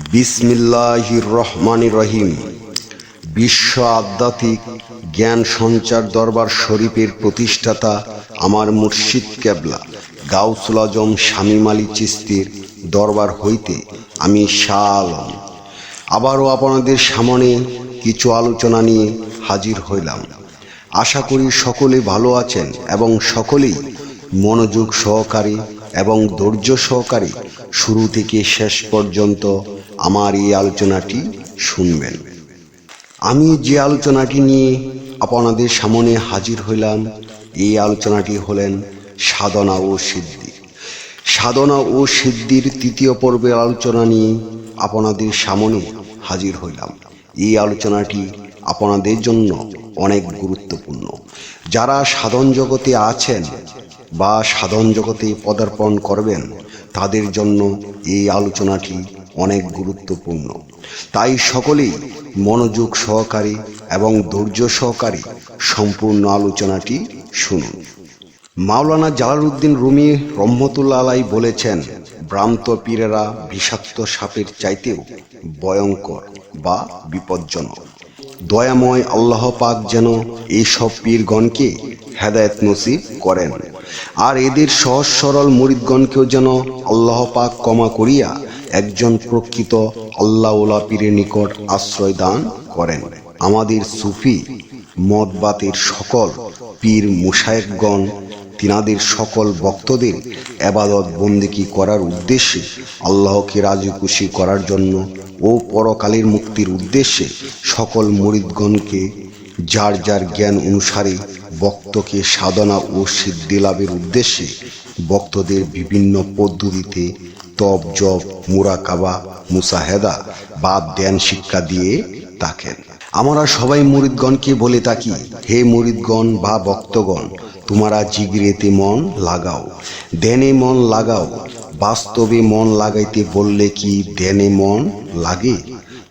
বিসমিল্লাহির রহমানির রহিম। বিশ্ব আধ্যাত্মিক জ্ঞান সঞ্চার দরবার শরীফের প্রতিষ্ঠাতা আমার মুর্শিদ কেবলা গাউসুল আজম শামীম আলী চিশতির দরবার হইতে আমি শাহ আলম আবারও আপনাদের সামনে কিছু আলোচনা নিয়ে হাজির হইলাম। আশা করি সকলে ভালো আছেন এবং সকলেই মনোযোগ সহকারে এবং ধৈর্য সহকারে শুরু থেকে শেষ পর্যন্ত আমার এই আলোচনাটি শুনবেন। আমি যে আলোচনাটি নিয়ে আপনাদের সামনে হাজির হইলাম, এই আলোচনাটি হলেন সাধনা ও সিদ্ধি। সাধনা ও সিদ্ধির তৃতীয় পর্বের আলোচনা নিয়ে আপনাদের সামনে হাজির হইলাম। এই আলোচনাটি আপনাদের জন্য অনেক গুরুত্বপূর্ণ। যারা সাধন জগতে আছেন বা সাধন জগতে পদার্পণ করবেন, তাদের জন্য এই আলোচনাটি অনেক গুরুত্বপূর্ণ। তাই সকলেই মনোযোগ সহকারে এবং ধৈর্য সহকারে সম্পূর্ণ আলোচনাটি শুনুন। মাওলানা জালালউদ্দিন রুমি রহমতুল্লাহ আলাইহি বলেছেন, ভ্রান্ত পীরেরা বিষাক্ত সাপের চাইতেও ভয়ঙ্কর বা বিপজ্জনক। দয়াময় আল্লাহ পাক যেন এইসব পীরগণকে হেদায়েত নসিব করেন, আর এদের সহজ সরল মুরিদগণকেও যেন আল্লাহ পাক ক্ষমা করিয়া একজন প্রকৃত আল্লাহওয়ালা পীরের নিকট আশ্রয় দান করেন। আমাদের সুফি মতবাতের সকল পীর মুশায়েখগণ তিনাদের সকল ভক্তদের ইবাদত বন্দেগী করার উদ্দেশ্যে, আল্লাহকে রাজি খুশি করার জন্য ও পরকালের মুক্তির উদ্দেশ্যে সকল মুরিদগণকে যার যার জ্ঞান অনুসারে ভক্তকে সাধনা ও সিদ্ধি লাভের উদ্দেশ্যে ভক্তদের বিভিন্ন পদ্ধতিতে তপ, জপ, মুরাকাবা, মুসাহেদা বা ধ্যান শিক্ষা দিয়ে থাকেন। আমরা সবাই মুরিদগণকে বলে থাকি, হে মুরিদগণ বা ভক্তগণ, তোমরা জিগরেতে মন লাগাও, ধ্যানে মন লাগাও। বাস্তবে মন লাগাইতে বললে কি ধ্যানে মন লাগে?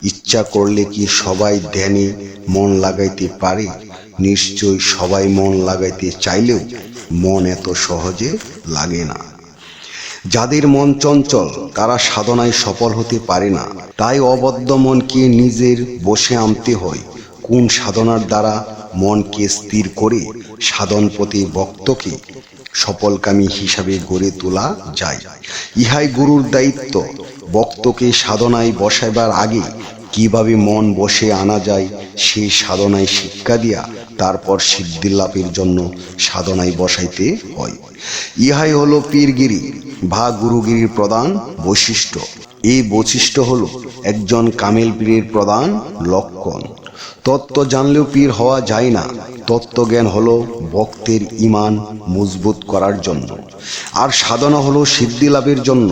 ইচ্ছা করলে কি সবাই ধ্যানে মন লাগাইতে পারে? নিশ্চয় সবাই মন লাগাইতে চাইলেও মন এত সহজে লাগে না। যাদের মন চঞ্চল তারা সাধনায় সফল হতে পারে না। তাই অবদ্ধ মনকে নিজের বশে আনতে হয়। কোন সাধনার দ্বারা মনকে স্থির করে সাধন পথে ভক্তকে সফলকামী হিসাবে গড়ে তোলা যায়। ইহাই গুরুর দায়িত্ব। ভক্তকে সাধনায় বসাইবার আগে কিভাবে মন বসে আনা যায় সেই সাধনায় শিক্ষা দিয়া তারপর সিদ্ধি লাভের জন্য সাধনায় বসাইতে হয়। ইহাই হলো পীরগিরি বা গুরুগিরির প্রধান বৈশিষ্ট্য। এই বৈশিষ্ট্য হলো একজন কামেল পীরের প্রধান লক্ষণ। তত্ত্ব জানলেও পীর হওয়া যায় না। তত্ত্বজ্ঞান হলো ভক্তের ঈমান মজবুত করার জন্য, আর সাধনা হলো সিদ্ধি লাভের জন্য।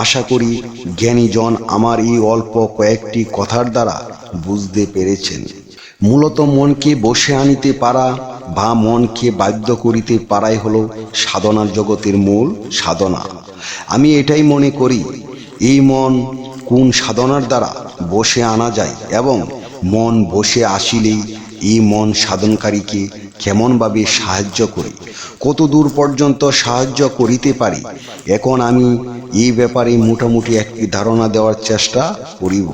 আশা করি জ্ঞানীজন আমার এই অল্প কয়েকটি কথার দ্বারা বুঝতে পেরেছেন। মূলত মনকে বসে আনিতে পারা বা মনকে বাধ্য করিতে পারাই হলো সাধনার জগতের মূল সাধনা। আমি এটাই মনে করি, এই মন কোন সাধনার দ্বারা বসে আনা যায় এবং মন বসে আসিলেই এই মন সাধনকারীকে কেমনভাবে সাহায্য করে, কত দূর পর্যন্ত সাহায্য করিতে পারি, এখন আমি এই ব্যাপারে মোটামুটি একটি ধারণা দেওয়ার চেষ্টা করিব।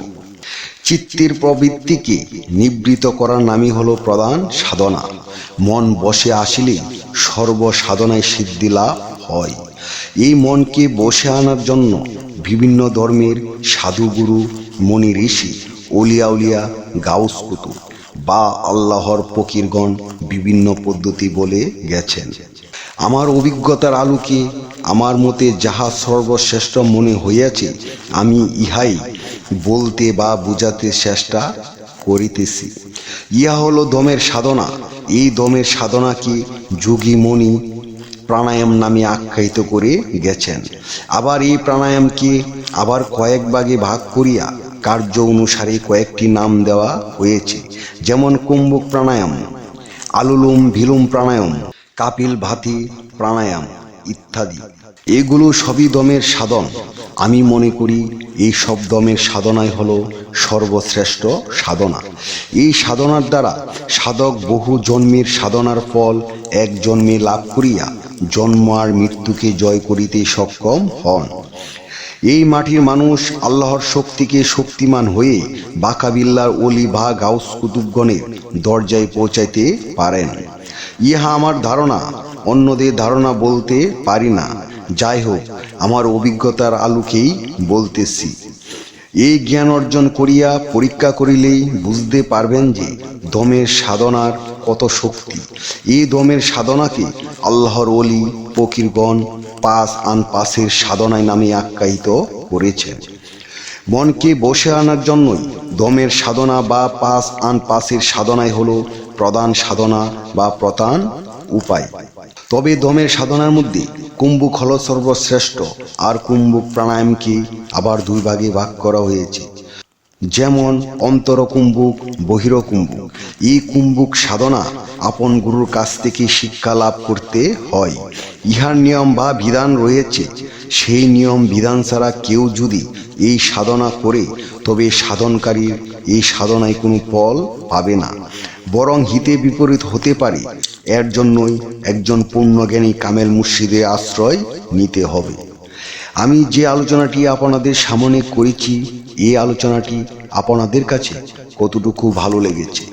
চিত্তের প্রবৃত্তিকে নিবৃত করার নামই হলো প্রধান সাধনা। মন বসে আসিলেই সর্বসাধনায় সিদ্ধি লাভ হয়। এই মনকে বসে আনার জন্য বিভিন্ন ধর্মের সাধুগুরু, মনি ঋষি, অলিয়া উলিয়া, গাউস কুতুব বা আল্লাহর ফকিরগণ বিভিন্ন পদ্ধতি বলে গেছেন। আমার অভিজ্ঞতার আলোকে আমার মতে যাহা সর্বশ্রেষ্ঠ মনে হইয়াছে আমি ইহাই বলতে বা বুঝাতে চেষ্টা করিতেছি। ইহা হলো দমের সাধনা। এই দমের সাধনাকে যোগী মনি প্রাণায়াম নামে আখ্যায়িত করে গেছেন। আবার এই প্রাণায়ামকে আবার কয়েক ভাগে ভাগ করিয়া কার্য অনুসারে কয়েকটি নাম দেওয়া হয়েছে, যেমন কুম্ভক প্রাণায়াম, আলুলুম ভিলুম প্রাণায়াম, কাপিল ভাতি প্রাণায়াম ইত্যাদি। এগুলো সবই দমের সাধন। আমি মনে করি এই সব দমের সাধনাই হলো সর্বশ্রেষ্ঠ সাধনা। এই সাধনার দ্বারা সাধক বহু জন্মের সাধনার ফল এক জন্মে লাভ করিয়া জন্ম আর মৃত্যুকে জয় করিতে সক্ষম হন। এই মাটির মানুষ আল্লাহর শক্তিকে শক্তিমান হয়ে বাকাবিল্লার অলি বা গাউস কুতুবগণের দরজায় পৌঁছাইতে পারেন। ইহা আমার ধারণা, অন্যদের ধারণা বলতে পারি না। যাই হোক, আমার অভিজ্ঞতার আলোকেই বলতেছি। এই জ্ঞান অর্জন করিয়া পরীক্ষা করিলেই বুঝতে পারবেন যে দমের সাধনার কত শক্তি। এই দমের সাধনাকে আল্লাহর ওলি ফকিরগণ পাঁচের সাধনায় নামে আখ্যায়িত করেছেন। মনকে বসে আনার জন্যই দমের সাধনা বা পাঁচের সাধনাই হলো প্রধান সাধনা বা প্রধান উপায়। তবে দমের সাধনার মধ্যে কুম্ভক হল সর্বশ্রেষ্ঠ, আর কুম্ভক প্রাণায়ামকে আবার দুই ভাগে ভাগ করা হয়েছে, যেমন অন্তর কুম্ভক, বহির কুম্ভক। এই কুম্ভক সাধনা আপন গুরুর কাছ থেকে শিক্ষা লাভ করতে হয়। ইহার নিয়ম বা বিধান রয়েছে। সেই নিয়ম বিধান ছাড়া কেউ যদি এই সাধনা করে তবে সাধনকারীর এই সাধনায় কোনো ফল পাবে না, বরং হিতে বিপরীত হতে পারে। এর জন্যই একজন পূর্ণজ্ঞানী কামেল মুর্শিদের আশ্রয় নিতে হবে। আমি যে আলোচনাটি আপনাদের সামনে করেছি, এই আলোচনাটি আপনাদের কাছে কতটুকু ভালো লেগেছে?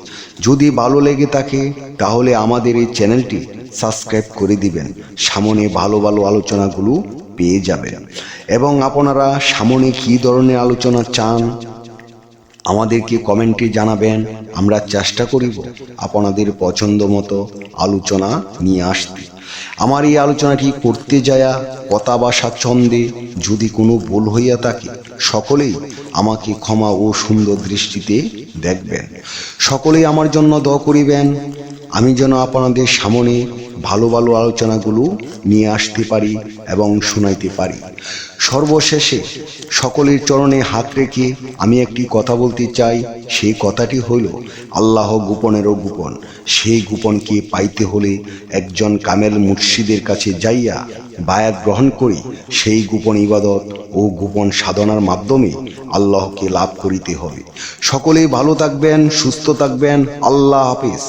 যদি ভালো লেগে থাকে তাহলে আমাদের এই চ্যানেলটি সাবস্ক্রাইব করে দিবেন। সামনে ভালো ভালো আলোচনাগুলো পেয়ে যাবেন। এবং আপনারা সামনে কী ধরনের আলোচনা চান আমাদেরকে কমেন্টে জানাবেন। আমরা চেষ্টা করিব আপনাদের পছন্দ মতো আলোচনা নিয়ে আসতে। আমার এই আলোচনাটি করতে যায়া কথা বা স্বাচ্ছন্দ্যে যদি কোনো ভুল হইয়া থাকে, সকলেই আমাকে ক্ষমা ও সুন্দর দৃষ্টিতে দেখবেন। সকলেই আমার জন্য দোয়া করিবেন, আমি যেন আপনাদের সামনে ভালো ভালো আলোচনাগুলো নিয়ে আসতে পারি এবং শোনাইতে পারি। সর্বশেষে সকলের চরণে হাত রেখে আমি একটি কথা বলতে চাই। সেই কথাটি হইল, আল্লাহ গোপনেরও গোপন। সেই গোপনকে পাইতে হলে একজন কামেল মুর্শিদের কাছে যাইয়া বায়াত গ্রহণ করি সেই গোপন ইবাদত ও গোপন সাধনার মাধ্যমে আল্লাহকে লাভ করিতে হবে। সকলেই ভালো থাকবেন, সুস্থ থাকবেন। আল্লাহ হাফেজ।